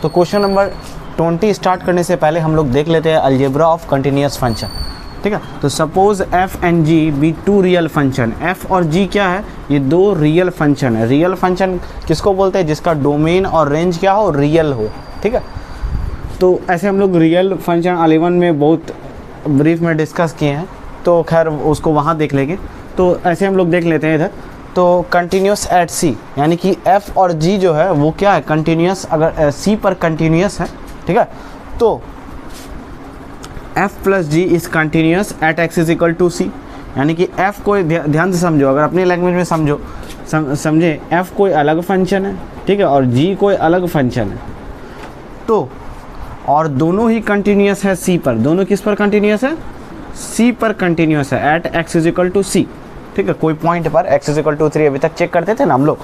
तो question number 20 start करने से पहले हम लोग देख लेते हैं अलजेब्रा ऑफ कंटिन्यूस फंक्शन। ठीक है, तो suppose f and g be two real function. f और g क्या है, ये दो रियल फंक्शन है। रियल फंक्शन किसको बोलते हैं, जिसका डोमेन और रेंज क्या हो, रियल हो। ठीक है, तो ऐसे हम लोग रियल फंक्शन 11 में बहुत ब्रीफ में डिस्कस किए हैं, तो खैर उसको वहाँ देख लेंगे। तो ऐसे हम लोग देख लेते हैं इधर। तो कंटिन्यूस एट c, यानी कि f और g जो है वो क्या है, कंटिन्यूस। अगर c पर कंटिन्यूस है, ठीक है, तो f plus g is continuous at x is equal to c। यानी कि f को ध्यान से समझो, अगर अपने लैंग्वेज में समझे f कोई अलग फंक्शन है, ठीक है, और g कोई अलग फंक्शन है। तो और दोनों ही कंटिन्यूस है c पर। दोनों किस पर कंटिन्यूस है, c पर कंटिन्यूस है at x is equal to c। ठीक है, कोई पॉइंट पर x इज इक्वल टू 3 अभी तक चेक करते थे ना हम लोग,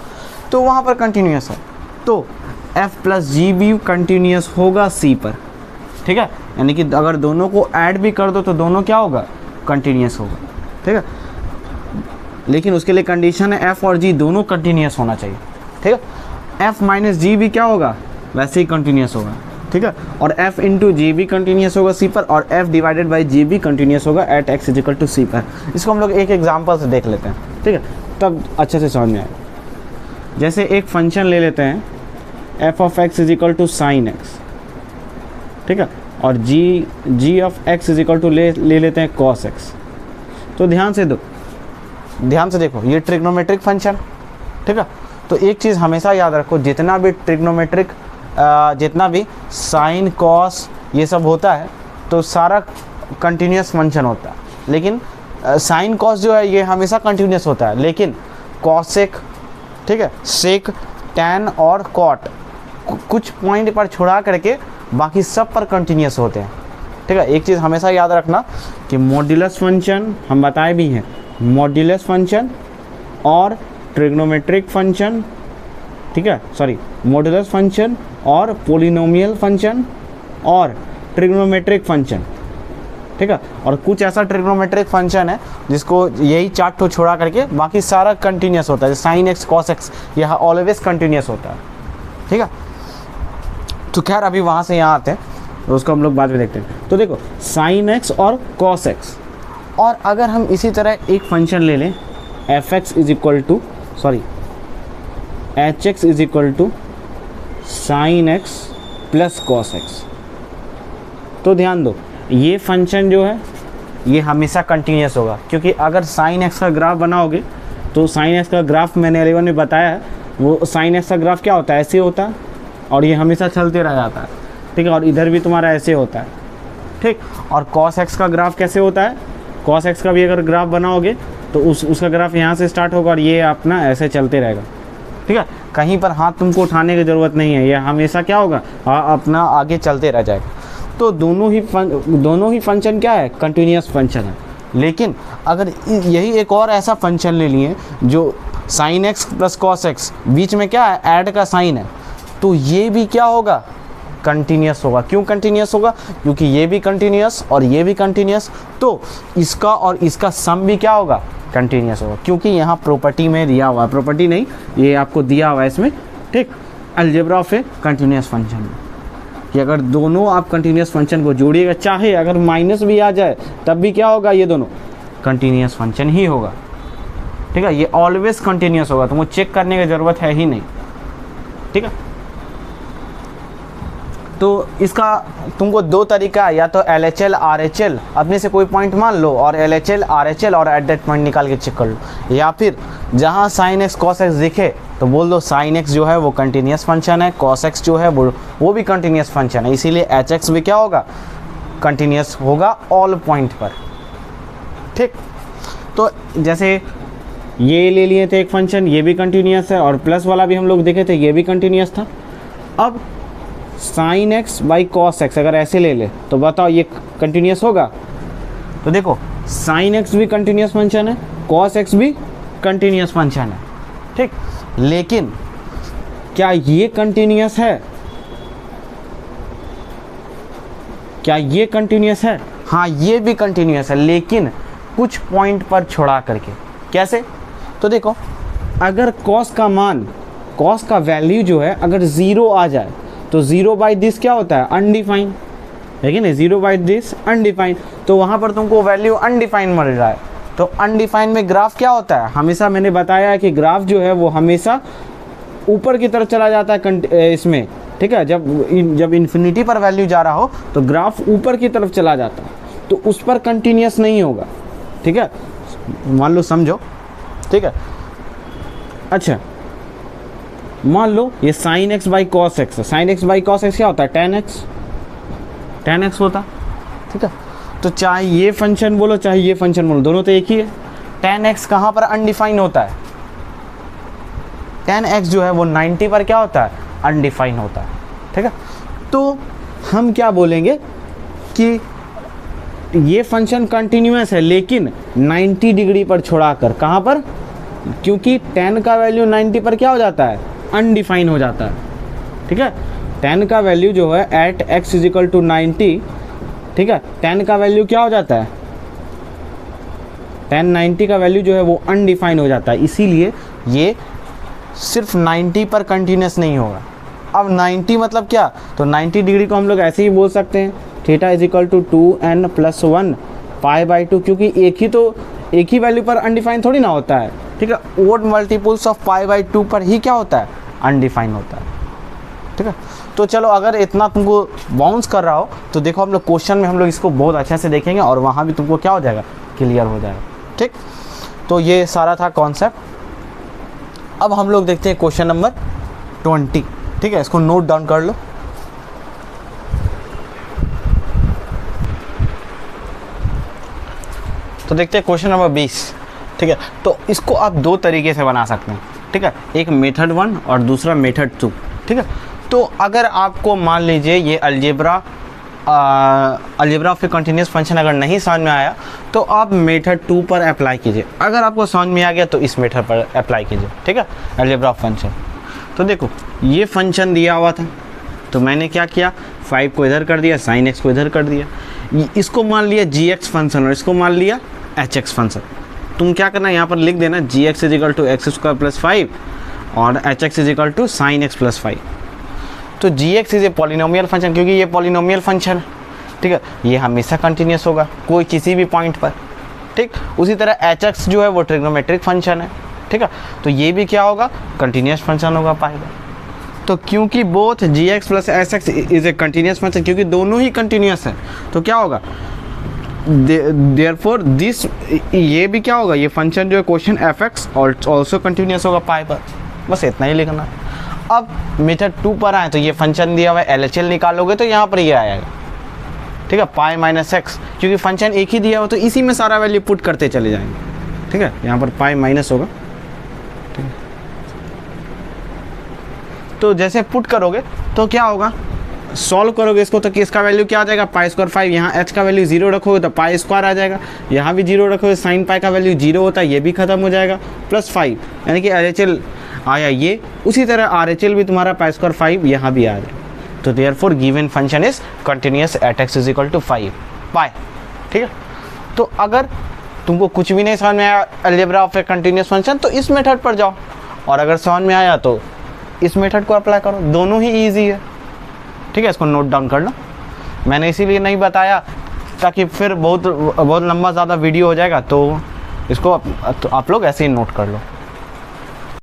तो वहाँ पर कंटिन्यूस है। तो f प्लस जी भी कंटिन्यूस होगा c पर। ठीक है, यानी कि अगर दोनों को ऐड भी कर दो तो दोनों क्या होगा, कंटिन्यूस होगा। ठीक है, लेकिन उसके लिए कंडीशन है f और g दोनों कंटिन्यूस होना चाहिए। ठीक है, f माइनस जी भी क्या होगा, वैसे ही कंटिन्यूस होगा। ठीक है, और f इंटू जी भी कंटिन्यूस होगा c पर, और f डिवाइडेड बाई जी भी कंटिन्यूस होगा at x is equal to c पर। इसको हम लोग एक एग्जांपल से देख लेते हैं। ठीक है, तब अच्छे से समझ में आएगा। जैसे एक फंक्शन ले लेते हैं f of x is equal to sine x, ठीक है, और g of x is equal to ले लेते हैं cos x। तो ध्यान से देखो, ये ट्रिग्नोमेट्रिक फंक्शन। ठीक है, तो एक चीज़ हमेशा याद रखो, जितना भी ट्रिग्नोमेट्रिक जितना भी साइन कॉस ये सब होता है तो सारा कंटिन्यूस फंक्शन होता है। लेकिन साइन कॉस जो है ये हमेशा कंटिन्यूस होता है, लेकिन कॉसेक, ठीक है, सेक, टैन और कॉट कुछ पॉइंट पर छुड़ा करके बाकी सब पर कंटिन्यूस होते हैं। ठीक है, एक चीज़ हमेशा याद रखना कि मॉड्यूलस फंक्शन हम बताए भी हैं, मॉड्यूलस फंक्शन और ट्रिग्नोमेट्रिक फंक्शन, ठीक है, सॉरी, मॉड्यूलस फंक्शन और पोलिनोमियल फंक्शन और ट्रिग्नोमेट्रिक फंक्शन। ठीक है, और कुछ ऐसा ट्रिग्नोमेट्रिक फंक्शन है जिसको यही चार्ट को छोड़ा करके बाकी सारा कंटिन्यूस होता है। साइन एक्स कॉस एक्स यह ऑलवेज कंटिन्यूस होता है। ठीक है, तो खैर अभी वहाँ से यहाँ आते हैं, तो उसको हम लोग बाद में देखते हैं। तो देखो साइन एक्स और कॉस एक्स, और अगर हम इसी तरह एक फंक्शन ले लें f x is equal to h x is equal to sine x plus cos x, तो ध्यान दो ये फंक्शन जो है ये हमेशा कंटिन्यूस होगा। क्योंकि अगर साइन एक्स का ग्राफ बनाओगे तो साइन एक्स का ग्राफ मैंने 11 में बताया है, वो साइन एक्स का ग्राफ क्या होता है, ऐसे होता है और ये हमेशा चलते रह जाता है। ठीक है, और इधर भी तुम्हारा ऐसे होता है। ठीक, और कॉस एक्स का ग्राफ कैसे होता है, कॉस एक्स का भी अगर ग्राफ बनाओगे तो उसका ग्राफ यहाँ से स्टार्ट होगा और ये अपना ऐसे चलते रहेगा। ठीक है, कहीं पर हाथ तुमको उठाने की ज़रूरत नहीं है, ये हमेशा क्या होगा, अपना आगे चलते रह जाएगा। तो दोनों ही फंक्शन क्या है, कंटिन्यूस फंक्शन है। लेकिन अगर यही एक और ऐसा फंक्शन ले लिए जो sine x plus cos x, बीच में क्या है, ऐड का साइन है, तो ये भी क्या होगा, कंटिन्यूस होगा। क्यों कंटिन्यूस होगा, क्योंकि ये भी कंटिन्यूस और ये भी कंटिन्यूस, तो इसका और इसका सम भी क्या होगा, कंटिन्यूस होगा। क्योंकि यहाँ प्रॉपर्टी में दिया हुआ है, प्रॉपर्टी नहीं, ये आपको दिया हुआ है इसमें, ठीक, algebra of a continuous function में, कि अगर दोनों आप कंटिन्यूस फंक्शन को जोड़िएगा, चाहे अगर माइनस भी आ जाए तब भी क्या होगा, ये दोनों कंटिन्यूस फंक्शन ही होगा। ठीक है, ये ऑलवेज कंटिन्यूस होगा, तुमको चेक करने की ज़रूरत है ही नहीं। ठीक है, तो इसका तुमको दो तरीका है, या तो LHL RHL अपने से कोई पॉइंट मान लो और LHL RHL और एट दैट पॉइंट निकाल के चेक कर लो, या फिर जहाँ साइन एक्स कॉस एक्स दिखे तो बोल दो साइन एक्स जो है वो कंटिन्यूस फंक्शन है, कॉस एक्स जो है वो भी कंटिन्यूस फंक्शन है, इसीलिए एच एक्स भी क्या होगा, कंटिन्यूस होगा ऑल पॉइंट पर। ठीक, तो जैसे ये ले लिए थे एक फंक्शन, ये भी कंटिन्यूस है, और प्लस वाला भी हम लोग देखे थे, ये भी कंटिन्यूस था। अब sign x by cos x अगर ऐसे ले ले तो बताओ ये कंटिन्यूस होगा। तो देखो साइन एक्स भी कंटिन्यूस फंक्शन है, कॉस एक्स भी कंटिन्यूस फंक्शन है। ठीक, लेकिन क्या ये कंटिन्यूस है, क्या ये कंटिन्यूस है, हाँ ये भी कंटिन्यूस है, लेकिन कुछ पॉइंट पर छोड़ा करके। कैसे, तो देखो अगर कॉस का मान, कॉस का वैल्यू जो है अगर 0 आ जाए तो 0 बाई दिस क्या होता है, अनडिफाइंड, है कि नहीं, 0 बाई दिस अनडिफाइंड, तो वहाँ पर तुमको वैल्यू अनडिफाइंड मिल रहा है। तो अनडिफाइंड में ग्राफ क्या होता है, हमेशा मैंने बताया है कि ग्राफ जो है वो हमेशा ऊपर की तरफ चला जाता है इसमें, ठीक है, जब इन्फिनिटी पर वैल्यू जा रहा हो तो ग्राफ ऊपर की तरफ चला जाता है, तो उस पर कंटिन्यूस नहीं होगा, ठीक है, मान लो, समझो, ठीक है। अच्छा, मान लो ये sine x by cos x है, sine x by cos x क्या होता है, टेन एक्स होता, ठीक है। तो चाहे ये फंक्शन बोलो चाहे ये फंक्शन बोलो, दोनों तो एक ही है। टेन एक्स कहाँ पर अनडिफाइन होता है, टेन एक्स जो है वो 90 पर क्या होता है, अनडिफाइन होता है, ठीक है। तो हम क्या बोलेंगे कि ये फंक्शन कंटिन्यूअस है लेकिन 90 डिग्री पर छोड़ाकर, कहाँ पर, क्योंकि 10 का वैल्यू 90 पर क्या हो जाता है, अनडिफाइन हो जाता है, ठीक है। 10 का वैल्यू जो है एट x इजिकल टू 90, ठीक है, 10 का वैल्यू क्या हो जाता है, 1090 का वैल्यू जो है वो अनडिफाइन हो जाता है, इसीलिए ये सिर्फ 90 पर कंटिन्यूस नहीं होगा। अब 90 मतलब क्या, तो 90 डिग्री को हम लोग ऐसे ही बोल सकते हैं, theta is equal to 2n + 1 π/2, क्योंकि एक ही वैल्यू पर अनडिफाइन थोड़ी ना होता है, ठीक है। ओड मल्टीपल्स ऑफ π/2 पर ही क्या होता है, अनडिफाइन होता है, ठीक है। तो चलो, अगर इतना तुमको बाउंस कर रहा हो तो देखो हम लोग क्वेश्चन में हम लोग इसको बहुत अच्छे से देखेंगे और वहाँ भी तुमको क्या हो जाएगा, क्लियर हो जाएगा, ठीक। तो ये सारा था कॉन्सेप्ट। अब हम लोग देखते हैं क्वेश्चन नंबर 20, ठीक है, इसको नोट डाउन कर लो। तो देखते हैं क्वेश्चन नंबर 20, ठीक है। तो इसको आप दो तरीके से बना सकते हैं, ठीक है, एक मेथड 1 और दूसरा मेथड 2, ठीक है। तो अगर आपको मान लीजिए ये algebra of a continuous function अगर नहीं समझ में आया तो आप मेथड 2 पर अप्लाई कीजिए, अगर आपको समझ में आ गया तो इस मेथड पर अप्लाई कीजिए, ठीक है, अलजेब्रा ऑफ फंक्शन। तो देखो ये फंक्शन दिया हुआ था, तो मैंने क्या किया, 5 को इधर कर दिया, साइन एक्स को इधर कर दिया, इसको मान लिया gx फंक्शन और इसको मान लिया hx फंक्शन। तुम क्या करना है, यहाँ पर लिख देना gx इजिकल टू x² + 5 और hx is equal to sine x + 5। तो gx is a polynomial function, क्योंकि ये पॉलिनोमियल फंक्शन है, ठीक है, ये हमेशा कंटिन्यूस होगा कोई किसी भी पॉइंट पर, ठीक। उसी तरह hx जो है वो ट्रिग्नोमेट्रिक फंक्शन है, ठीक है, तो ये भी क्या होगा, कंटिन्यूस फंक्शन होगा पाएगा। तो क्योंकि both gx + hx is a continuous function, क्योंकि दोनों ही कंटिन्यूस है, तो क्या होगा, देयरफॉर दिस, ये भी क्या होगा, ये फंक्शन जो है क्वेश्चन fx ऑल्सो कंटिन्यूस होगा पाई पर, बस इतना ही लिखना है। अब मेथड 2 पर आए तो ये फंक्शन दिया हुआ है, LHL निकालोगे तो यहाँ पर ये आएगा, ठीक है, π - x, क्योंकि फंक्शन एक ही दिया हुआ तो इसी में सारा वैल्यू पुट करते चले जाएंगे, ठीक है, यहाँ पर π- होगा, ठीक है। तो जैसे पुट करोगे तो क्या होगा, सॉल्व करोगे इसको तो इसका वैल्यू क्या आ जाएगा, π² 5, यहाँ h का वैल्यू 0 रखोगे तो π² आ जाएगा, यहाँ भी 0 रखोगे, साइन पाई का वैल्यू 0 होता है, ये भी खत्म हो जाएगा, +5, यानी कि LHL आया ये, उसी तरह RHL भी तुम्हारा π² 5 यहाँ भी आ जाएगा। तो therefore given function is continuous at x is equal to 5 pi, ठीक है। तो अगर तुमको कुछ भी नहीं समझ में आया algebra of A continuous function तो इस मेथड पर जाओ, और अगर समझ में आया तो इस मेथड को अप्लाई करो, दोनों ही ईजी है, ठीक है। इसको नोट डाउन कर लो, मैंने इसीलिए नहीं बताया ताकि फिर बहुत लंबा ज़्यादा वीडियो हो जाएगा, तो इसको आप लोग ऐसे ही नोट कर लो।